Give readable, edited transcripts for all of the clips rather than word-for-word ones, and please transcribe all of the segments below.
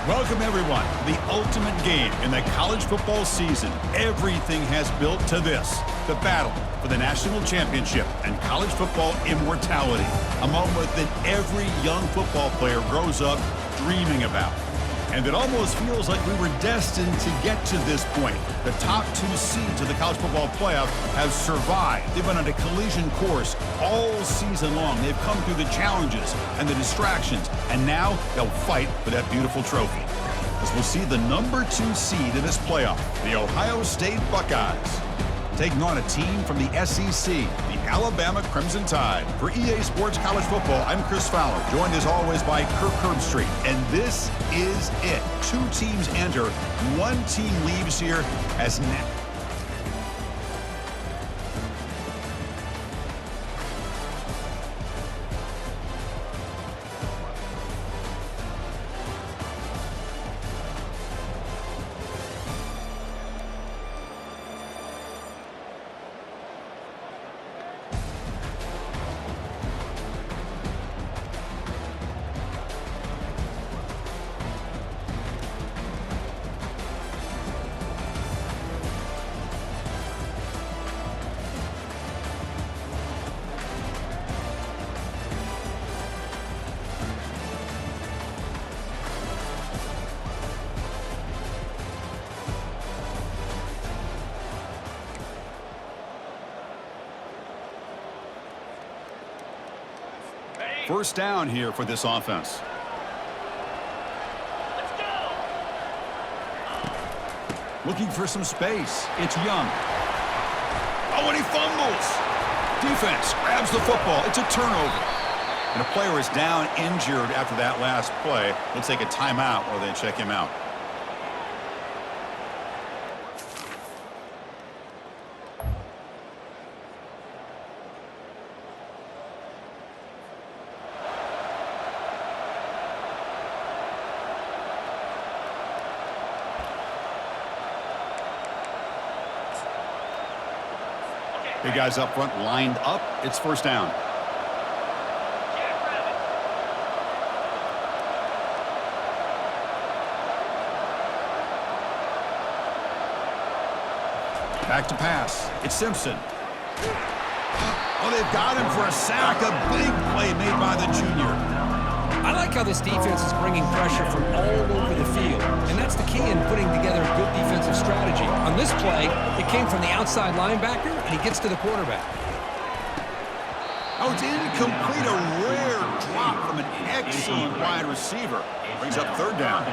Welcome, everyone, to the ultimate game in the college football season. Everything has built to this, the battle for the national championship and college football immortality, a moment that every young football player grows up dreaming about. And it almost feels like we were destined to get to this point. The top two seeds of the college football playoff have survived. They've been on a collision course all season long. They've come through the challenges and the distractions, and now they'll fight for that beautiful trophy. As we'll see the number 2 seed in this playoff, the Ohio State Buckeyes, taking on a team from the SEC, the Alabama Crimson Tide. For EA Sports College Football, I'm Chris Fowler, joined as always by Kirk Herbstreit. And this is it. 2 teams enter, 1 team leaves here as next. First down here for this offense. Let's go. Looking for some space. It's Young. Oh, and he fumbles. Defense grabs the football. It's a turnover. And a player is down injured after that last play. We'll take a timeout while they check him out. Big guys up front lined up. It's first down. Back to pass. It's Simpson. Oh, they've got him for a sack. A big play made by the junior. I like how this defense is bringing pressure from all over the field, and that's the key in putting together a good defensive strategy. On this play, it came from the outside linebacker, and he gets to the quarterback. Oh, it's incomplete. A rare drop from an excellent wide receiver. Brings up third down.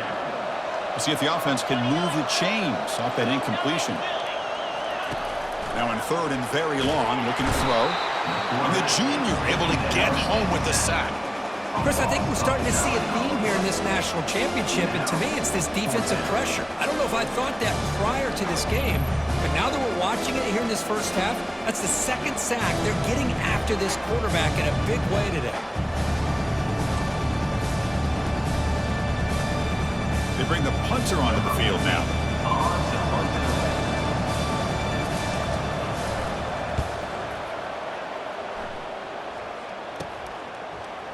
We'll see if the offense can move the chains off that incompletion. Now in third and very long, looking to throw. And the junior able to get home with the sack. Chris, I think we're starting to see a theme here in this national championship, and to me, it's this defensive pressure. I don't know if I thought that prior to this game, but now that we're watching it here in this first half, that's the second sack. They're getting after this quarterback in a big way today. They bring the punter onto the field now.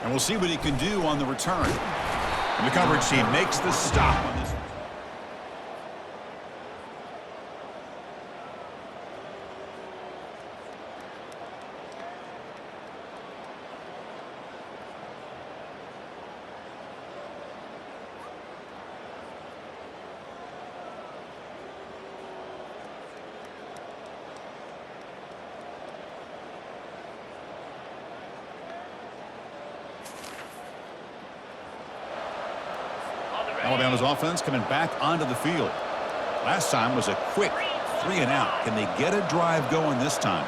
And we'll see what he can do on the return. And the coverage team makes the stop on this. Alabama's offense coming back onto the field. Last time was a quick 3 and out. Can they get a drive going this time?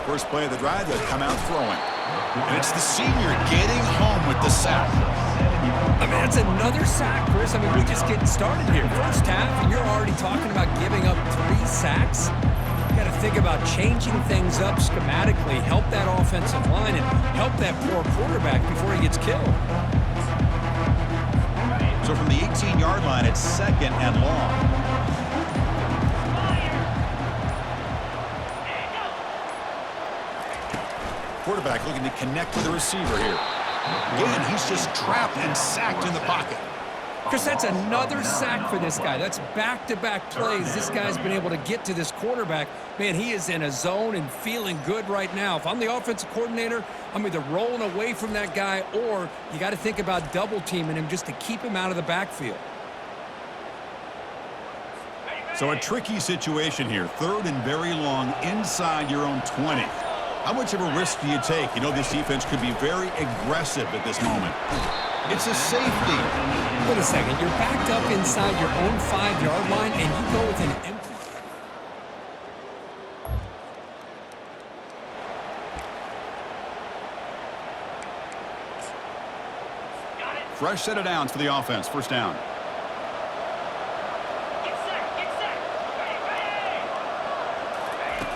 First play of the drive, they'll come out throwing. And it's the senior getting home with the sack. I mean, that's another sack, Chris. I mean, we're just getting started here. First half, and you're already talking about giving up 3 sacks. Got to think about changing things up schematically, help that offensive line, and help that poor quarterback before he gets killed. So from the 18-yard line, it's second and long. quarterback looking to connect with the receiver here. Again, he's just trapped and sacked in the pocket. Chris, that's another sack for this guy. That's back-to-back plays. This guy's been able to get to this quarterback. Man, he is in a zone and feeling good right now. If I'm the offensive coordinator, I'm either rolling away from that guy or you got to think about double-teaming him just to keep him out of the backfield. So a tricky situation here. 3rd and very long inside your own 20. How much of a risk do you take? You know this defense could be very aggressive at this moment. It's a safety. Wait a second. You're backed up inside your own 5-yard line, and you go with an empty. Fresh set of downs for the offense. First down.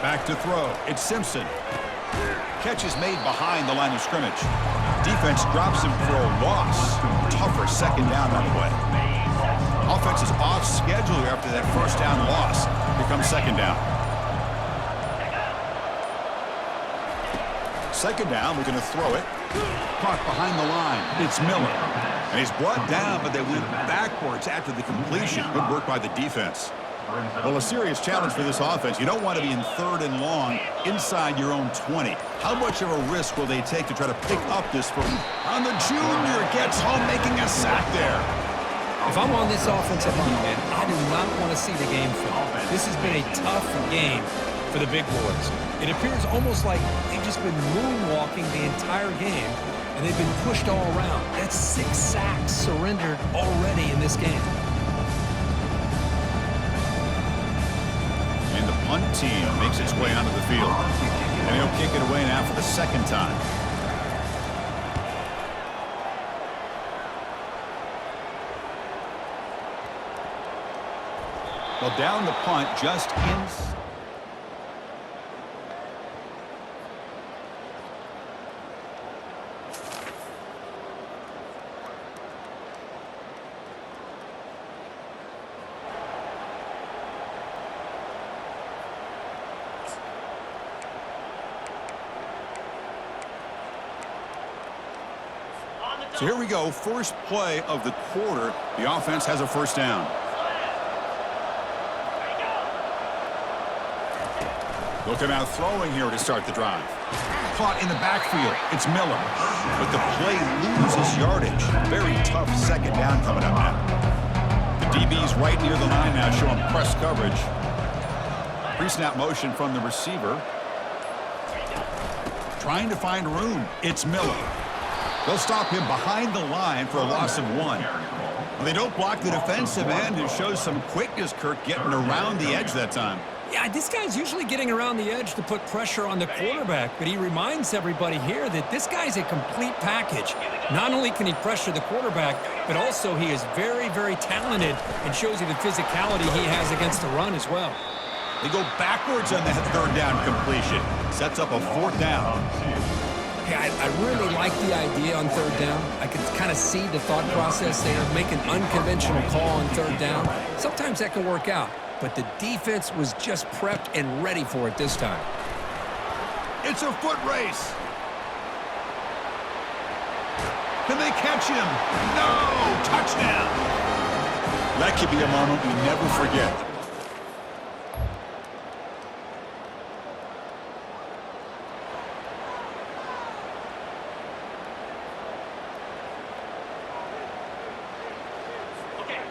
Back to throw. It's Simpson. Catch is made behind the line of scrimmage. Defense drops him for a loss. Tougher second down that way. Offense is off schedule here after that first down loss. Here comes second down. Second down, we're going to throw it. Caught behind the line. It's Miller. And he's brought down, but they went backwards after the completion. Good work by the defense. Well, a serious challenge for this offense. You don't want to be in 3rd and long inside your own 20. How much of a risk will they take to try to pick up this from on the junior gets home making a sack there. If I'm on this offensive line, man, I do not want to see the game film. This has been a tough game for the big boys. It appears almost like they've just been moonwalking the entire game, and they've been pushed all around. That's 6 sacks surrendered already in this game. And the punt team makes its way onto the field. And he'll kick it away now for the second time. Well, down the punt just in. So here we go, first play of the quarter. The offense has a first down. Looking out throwing here to start the drive. Caught in the backfield. It's Miller. But the play loses yardage. Very tough second down coming up now. The DB's right near the line now showing press coverage. Pre-snap motion from the receiver. Trying to find room. It's Miller. They'll stop him behind the line for a loss of 1. Well, they don't block the defensive end, who shows some quickness, Kirk, getting around the edge that time. Yeah, this guy's usually getting around the edge to put pressure on the quarterback, but he reminds everybody here that this guy's a complete package. Not only can he pressure the quarterback, but also he is very, very talented and shows you the physicality he has against the run as well. They go backwards on that third down completion. Sets up a 4th down. Yeah, I really like the idea on third down. I can kind of see the thought process there. Make an unconventional call on third down. Sometimes that can work out, but the defense was just prepped and ready for it this time. It's a foot race. Can they catch him? No! Touchdown! That could be a moment we never forget.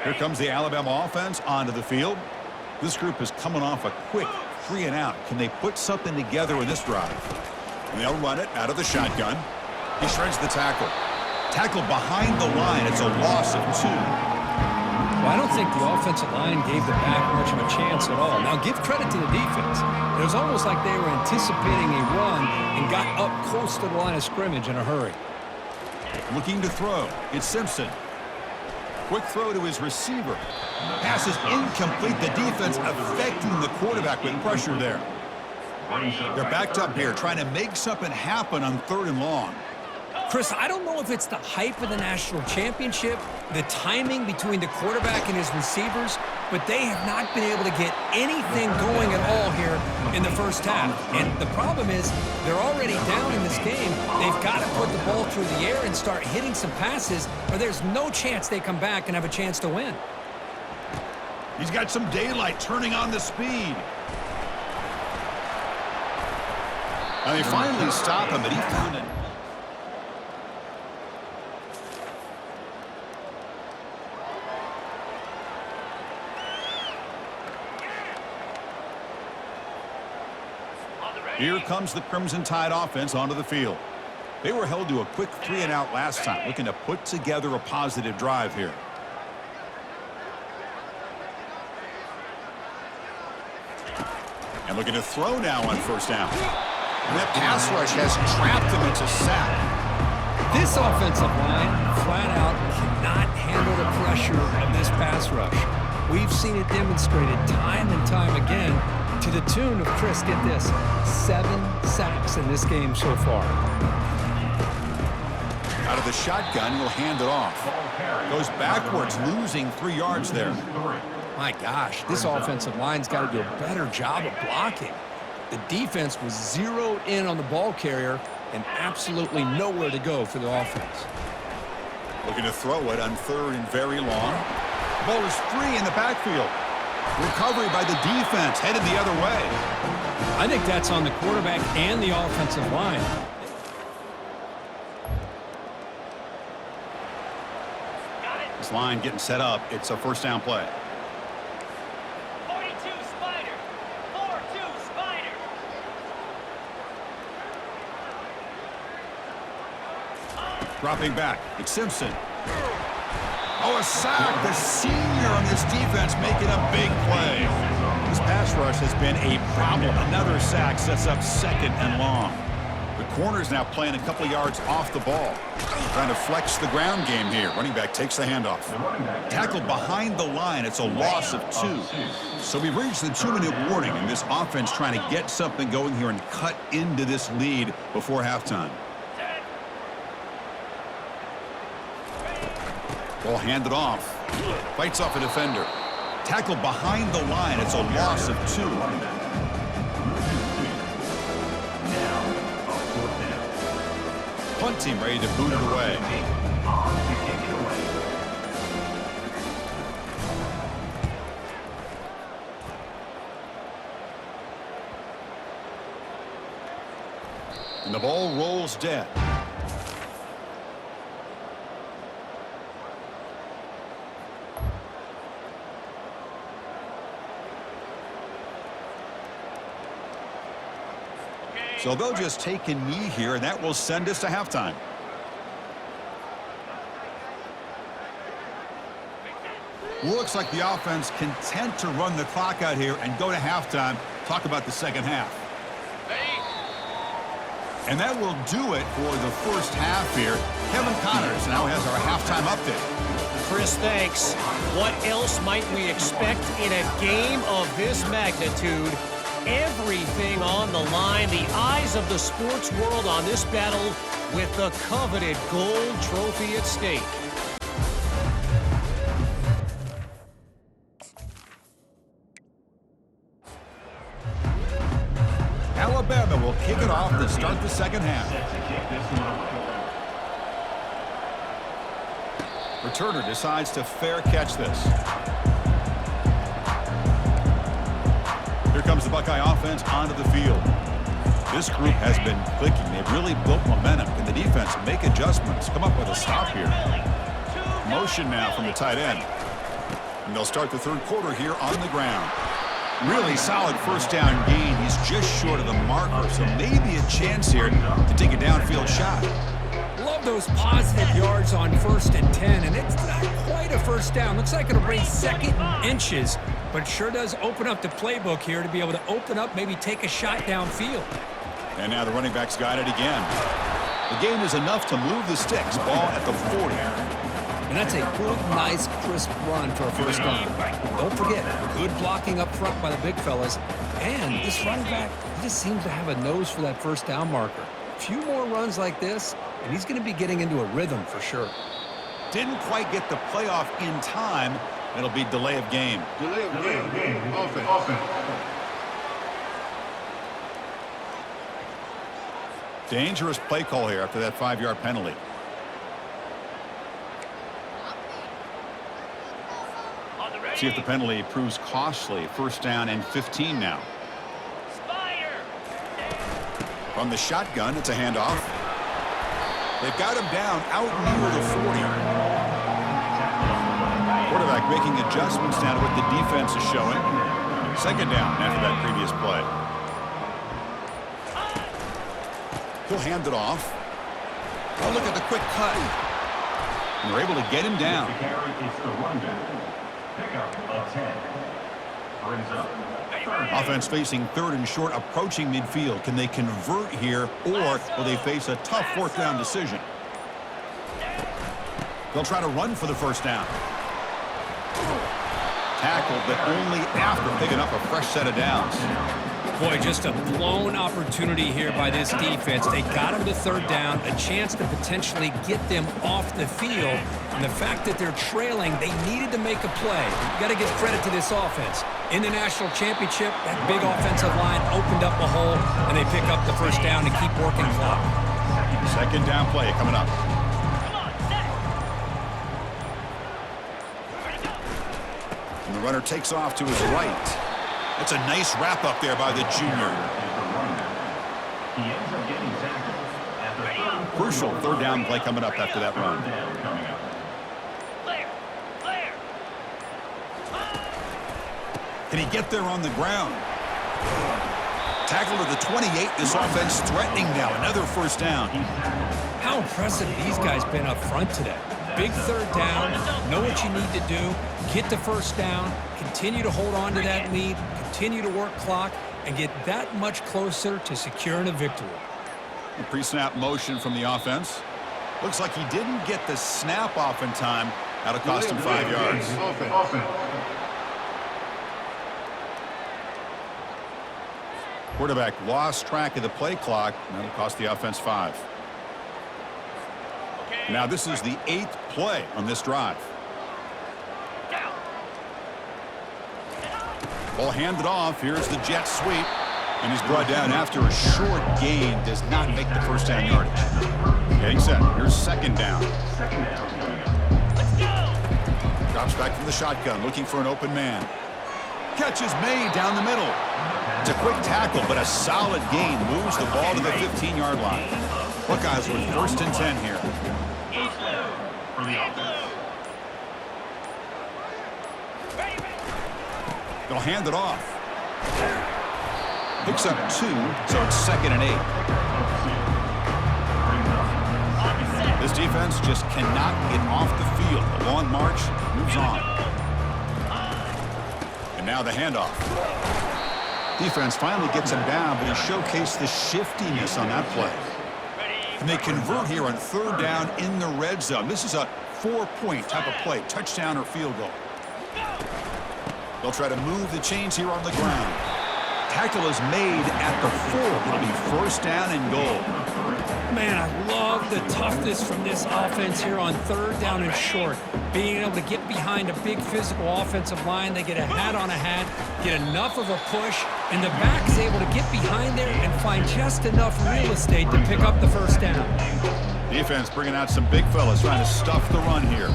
Here comes the Alabama offense onto the field. This group is coming off a quick 3 and out. Can they put something together in this drive? And they'll run it out of the shotgun. He shreds the tackle. Tackle behind the line. It's a loss of 2. Well, I don't think the offensive line gave the back much of a chance at all. Now, give credit to the defense. It was almost like they were anticipating a run and got up close to the line of scrimmage in a hurry. Looking to throw. It's Simpson. Quick throw to his receiver. Pass is incomplete. The defense affecting the quarterback with pressure there. They're backed up here, trying to make something happen on 3rd and long. Chris, I don't know if it's the hype of the national championship, the timing between the quarterback and his receivers, but they have not been able to get anything going at all here in the first half. And the problem is they're already down in this game. They've got to put the ball through the air and start hitting some passes, or there's no chance they come back and have a chance to win. He's got some daylight turning on the speed. And they finally stop him, but he found it. Here comes the Crimson Tide offense onto the field. They were held to a quick 3-and-out last time, looking to put together a positive drive here. And looking to throw now on first down. And that pass rush has trapped him into sack. This offensive line flat out cannot handle the pressure of this pass rush. We've seen it demonstrated time and time again to the tune of, Chris, get this, 7 sacks in this game so far. Out of the shotgun, he'll hand it off. Goes backwards, losing 3 yards there. My gosh, this offensive line's got to do a better job of blocking. The defense was zeroed in on the ball carrier and absolutely nowhere to go for the offense. Looking to throw it on 3rd and very long. Ball is free in the backfield. Recovery by the defense, headed the other way. I think that's on the quarterback and the offensive line. This line getting set up. It's a first down play. 42 Spider. 4-2 Spider. Dropping back. It's Simpson. Oh, a sack. The senior on this defense making a big play. This pass rush has been a problem. Another sack sets up 2nd and long. The corner's now playing a couple yards off the ball. Trying to flex the ground game here. Running back takes the handoff. Tackled behind the line. It's a loss of 2. So we've reached the 2-minute warning, and this offense trying to get something going here and cut into this lead before halftime. Ball handed off. Fights off a defender. Tackled behind the line. It's a loss of 2. Punt team ready to boot it away. And the ball rolls dead. So they'll just take a knee here, and that will send us to halftime. Looks like the offense content to run the clock out here and go to halftime. Talk about the second half. And that will do it for the first half here. Kevin Connors now has our halftime update. Chris, thanks. What else might we expect in a game of this magnitude? Everything on the line, the eyes of the sports world on this battle with the coveted gold trophy at stake. Alabama will kick it off to start the second half. Returner decides to fair catch this. Here comes the Buckeye offense onto the field. This group has been clicking. They've really built momentum. Can the defense make adjustments? Come up with a stop here. Motion now from the tight end. And they'll start the 3rd quarter here on the ground. Really solid first down gain. He's just short of the marker, so maybe a chance here to take a downfield shot. Love those positive yards on 1st and 10, and it's not quite a first down. Looks like it'll bring 2nd and inches, but sure does open up the playbook here to be able to open up, maybe take a shot downfield. And now the running back's got it again. The gain is enough to move the sticks. Ball at the 40. And that's a good, nice, crisp run for a first down. Don't forget, good blocking up front by the big fellas. And this running back, he just seems to have a nose for that first down marker. A few more runs like this, and he's going to be getting into a rhythm for sure. Didn't quite get the playoff in time. It'll be delay of game. Delay of game. Offense. Dangerous play call here after that 5-yard penalty. On the ready. See if the penalty proves costly. First down and 15 now. Spider. From the shotgun, it's a handoff. They've got him down out near the 40. Quarterback making adjustments now to what the defense is showing. Second down after that previous play. He'll hand it off. Oh, look at the quick cut. And they're able to get him down. Offense facing third and short, approaching midfield. Can they convert here, or will they face a tough fourth down decision? They'll try to run for the first down. Tackled, but only after picking up a fresh set of downs. Boy, just a blown opportunity here by this defense. They got him to third down, a chance to potentially get them off the field. And the fact that they're trailing, they needed to make a play. You got to give credit to this offense. In the national championship, that big offensive line opened up a hole, and they pick up the first down and keep working clock. Second down play coming up. Come on, set. Ready, go. And the runner takes off to his right. That's a nice wrap up there by the junior. Crucial third down play coming up after that run. Clear. Clear. Can he get there on the ground? Tackle to the 28. This offense threatening now. Another first down. How impressive these guys been up front today. Big third down, know what you need to do, get the first down, continue to hold on to that lead, continue to work clock, and get that much closer to securing a victory. The pre-snap motion from the offense. Looks like he didn't get the snap off in time. That'll cost him 5 yards. Quarterback lost track of the play clock. That'll cost the offense 5. Now this is the 8th play on this drive. Down. Ball handed off. Here's the jet sweep. And he's brought down after a short gain. Does not make the first down yardage. Getting set. Here's second down. Let's go. Drops back from the shotgun, looking for an open man. Catch is made down the middle. It's a quick tackle, but a solid gain moves the ball to the 15-yard line. Buckeyes with first and 10 here. They'll hand it off. Picks up 2, so it's second and 8. This defense just cannot get off the field. The long march moves on. And now the handoff. Defense finally gets him down, but he showcased the shiftiness on that play. And they convert here on third down in the red zone. This is a 4-point type of play, touchdown or field goal. They'll try to move the chains here on the ground. Tackle is made at the 4. It'll be first down and goal. Man, I love the toughness from this offense here on third down and short. Being able to get behind a big physical offensive line, they get a hat on a hat, get enough of a push, and the back is able to get behind there and find just enough real estate to pick up the first down. Defense bringing out some big fellas trying to stuff the run here.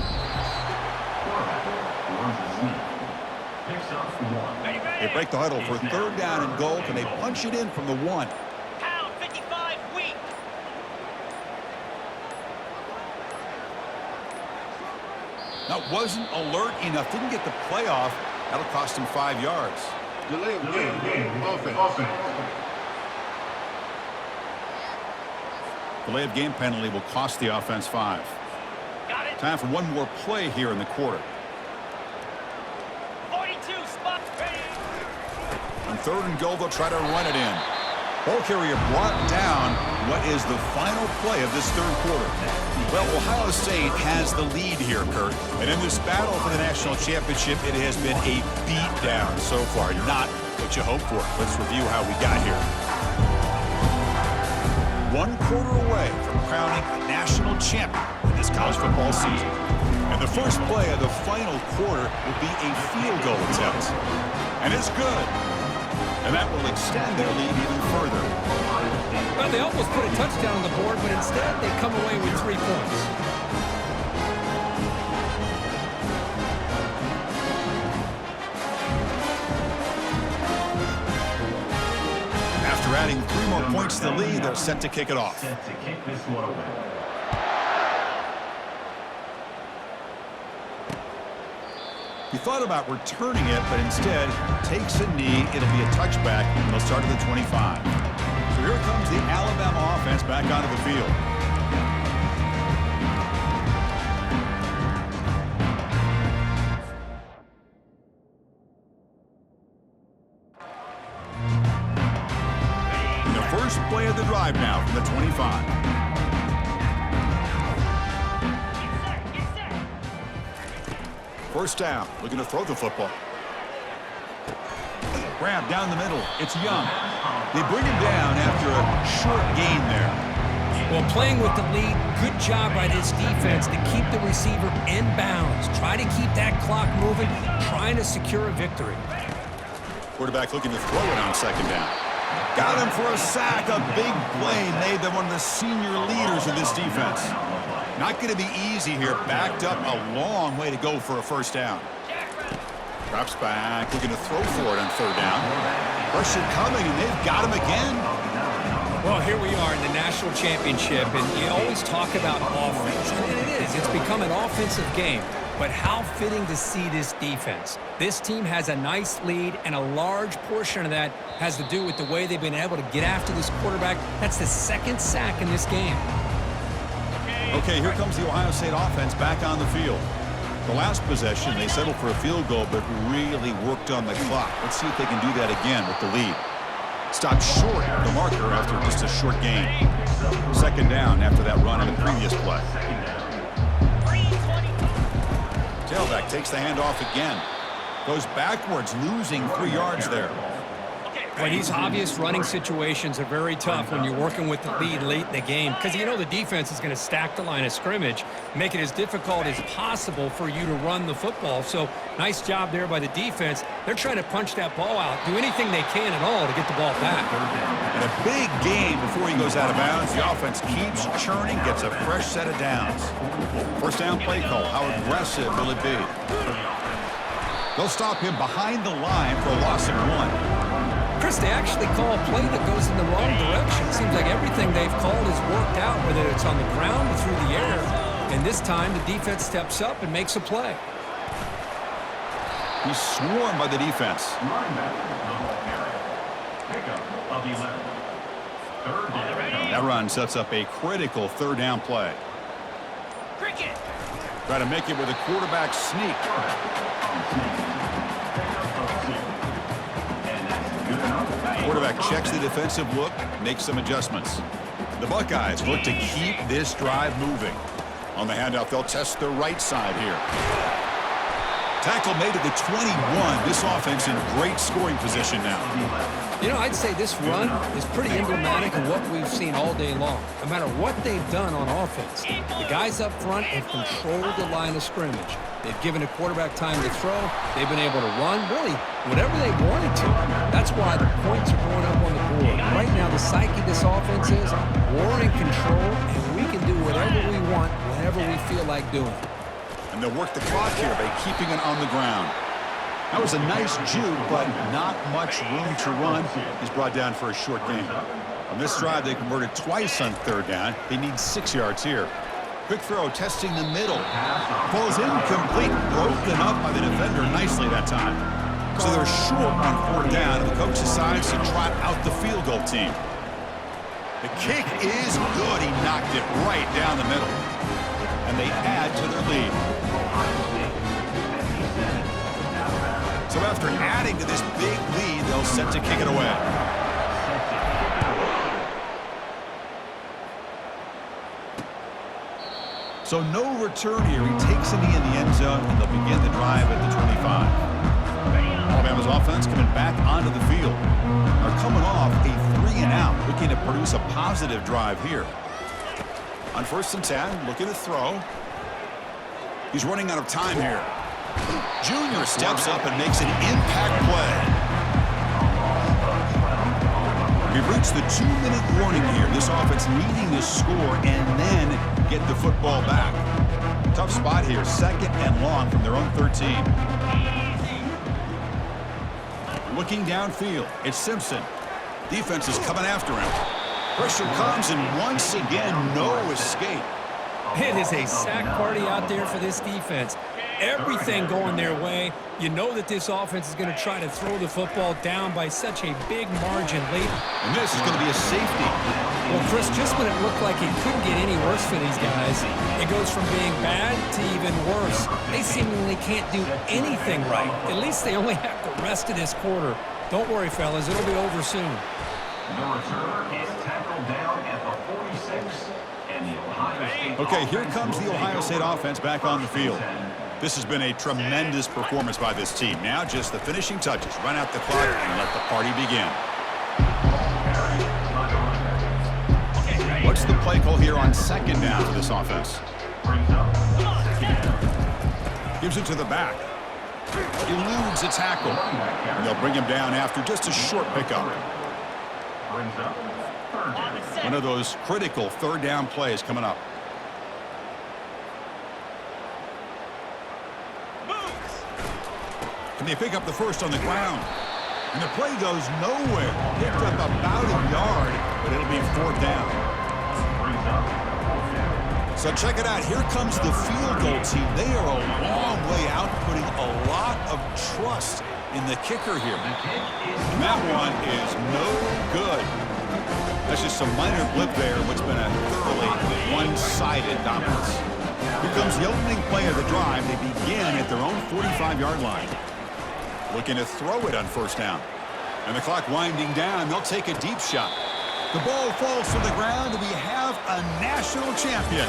They break the huddle for third down and goal. Can they punch it in from the 1? Pound 55 weak. That wasn't alert enough. Didn't get the play off. That'll cost him 5 yards. Delay of game. Offense. Delay of game penalty will cost the offense 5. Got it. Time for one more play here in the quarter. 42 spot. Ready. On third and goal, they'll try to run it in. Ball carrier brought down. What is the final play of this third quarter? Well, Ohio State has the lead here, Kurt. And in this battle for the national championship, it has been a beatdown so far. Not what you hoped for. Let's review how we got here. 1 quarter away from crowning a national champion in this college football season. And the first play of the final quarter will be a field goal attempt. And it's good. And that will extend their lead even further. Well, they almost put a touchdown on the board, but instead they come away with 3 points. After adding 3 more points to the lead, they're set to kick it off. He thought about returning it, but instead takes a knee. It'll be a touchback, and they'll start at the 25. So here comes the Alabama offense back onto the field. And the first play of the drive now from the 25. First down, looking to throw the football. Grab down the middle. It's Young. They bring him down after a short gain there. Well, playing with the lead, good job by this defense to keep the receiver in bounds. Try to keep that clock moving, trying to secure a victory. Quarterback looking to throw it on second down. Got him for a sack. A big play made them one of the senior leaders of this defense. Not going to be easy here. Backed up a long way to go for a first down. Drops back, looking to throw for it on third down. Pressure coming, and they've got him again. Well, here we are in the national championship, and you always talk about offense. And it is. It's become an offensive game. But how fitting to see this defense. This team has a nice lead, and a large portion of that has to do with the way they've been able to get after this quarterback. That's the second sack in this game. Okay, here comes the Ohio State offense back on the field. The last possession, they settled for a field goal, but really worked on the clock. Let's see if they can do that again with the lead. Stopped short of the marker after just a short gain. Second down after that run in the previous play. Tailback takes the handoff again. Goes backwards, losing 3 yards there. Well, these obvious running situations are very tough when you're working with the lead late in the game because you know the defense is going to stack the line of scrimmage, make it as difficult as possible for you to run the football. So nice job there by the defense. They're trying to punch that ball out, do anything they can at all to get the ball back. And a big gain before he goes out of bounds. The offense keeps churning, gets a fresh set of downs. First down play call. How aggressive will it be? They'll stop him behind the line for a loss of 1. Chris, they actually call a play that goes in the wrong direction. Seems like everything they've called has worked out, whether it's on the ground or through the air. And this time, the defense steps up and makes a play. He's swarmed by the defense. That run sets up a critical third down play. Try to make it with a quarterback sneak. Quarterback checks the defensive look, makes some adjustments. The Buckeyes look to keep this drive moving. On the handoff, they'll test the right side here. Tackle made at the 21. This offense in great scoring position now. You know, I'd say this run is pretty emblematic of what we've seen all day long. No matter what they've done on offense, the guys up front have controlled the line of scrimmage. They've given the quarterback time to throw. They've been able to run, really, whatever they wanted to. That's why the points are going up on the board. Right now, the psyche of this offense is we're in control, and we can do whatever we want whenever we feel like doing it. And they'll work the clock here by keeping it on the ground. That was a nice juke, but not much room to run. He's brought down for a short gain. On this drive, they converted twice on third down. They need 6 yards here. Quick throw, testing the middle. Falls incomplete, broken up by the defender nicely that time. So they're short on fourth down, and the coach decides to trot out the field goal team. The kick is good. He knocked it right down the middle. And they add to their lead. So after adding to this big lead, they'll set to kick it away. So no return here. He takes a knee in the end zone, and they'll begin the drive at the 25. Alabama's offense coming back onto the field. Are coming off a 3-and-out, looking to produce a positive drive here. On 1st and 10, looking to throw. He's running out of time here. Junior steps up and makes an impact play. We've reached the 2-minute warning here. This offense needing to score and then get the football back. Tough spot here. 2nd and long from their own 13. Looking downfield, it's Simpson. Defense is coming after him. Pressure comes, and once again, no escape. It is a sack party out there for this defense. Everything going their way. You know that this offense is going to try to throw the football down by such a big margin late. And this is going to be a safety. Well, Chris, just when it looked like it couldn't get any worse for these guys, it goes from being bad to even worse. They seemingly can't do anything right. At least they only have the rest of this quarter. Don't worry, fellas. It'll be over soon. The returner is tackled down at the 46. And the Ohio State Okay, here comes the Ohio State offense back on the field. This has been a tremendous performance by this team. Now just the finishing touches. Run out the clock and let the party begin. What's the play call here on 2nd down for this offense? Gives it to the back. Eludes a tackle. And they'll bring him down after just a short pickup. One of those critical 3rd down plays coming up. Can they pick up the first on the ground? And the play goes nowhere. Picked up about a yard, but it'll be 4th down. So check it out. Here comes the field goal team. They are a long way out, putting a lot of trust in the kicker here. And that one is no good. That's just a minor blip there in what's been a thoroughly one-sided dominance. Here comes the opening play of the drive. They begin at their own 45-yard line. Looking to throw it on 1st down. And the clock winding down, they'll take a deep shot. The ball falls to the ground, and we have a national champion.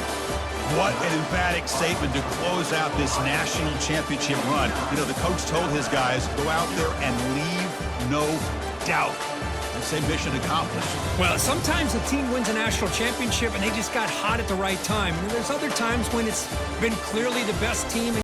What an emphatic statement to close out this national championship run. You know, the coach told his guys, go out there and leave no doubt. I'd say mission accomplished. Well, sometimes the team wins a national championship and they just got hot at the right time. And there's other times when it's been clearly the best team.